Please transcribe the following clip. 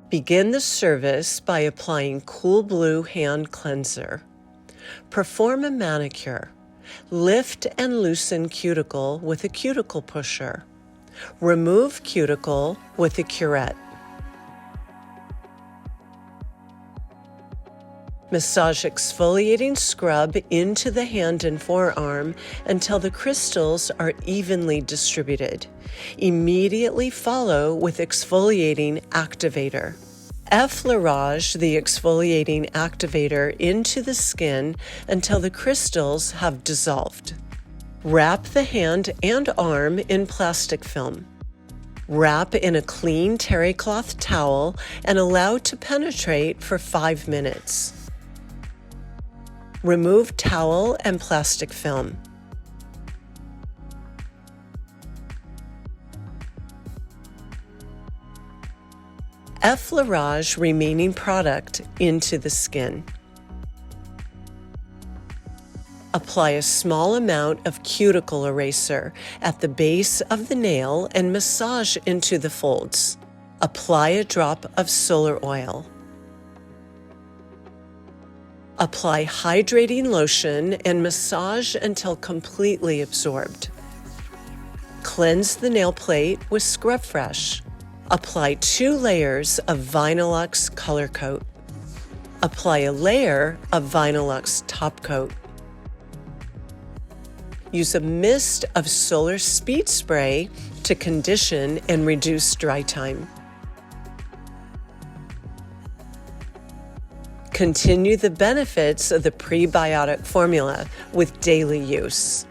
Begin the service by applying Cool Blue Hand Cleanser. Perform a manicure. Lift and loosen cuticle with a cuticle pusher. Remove cuticle with a curette. Massage exfoliating scrub into the hand and forearm until the crystals are evenly distributed. Immediately follow with exfoliating activator. Effleurage the exfoliating activator into the skin until the crystals have dissolved. Wrap the hand and arm in plastic film. Wrap in a clean terry cloth towel and allow to penetrate for 5 minutes. Remove towel and plastic film. Effleurage remaining product into the skin. Apply a small amount of cuticle eraser at the base of the nail and massage into the folds. Apply a drop of solar oil. Apply hydrating lotion and massage until completely absorbed. Cleanse the nail plate with Scrub Fresh. Apply 2 layers of Vinylux Color Coat. Apply a layer of Vinylux Top Coat. Use a mist of Solar Speed Spray to condition and reduce dry time. Continue the benefits of the prebiotic formula with daily use.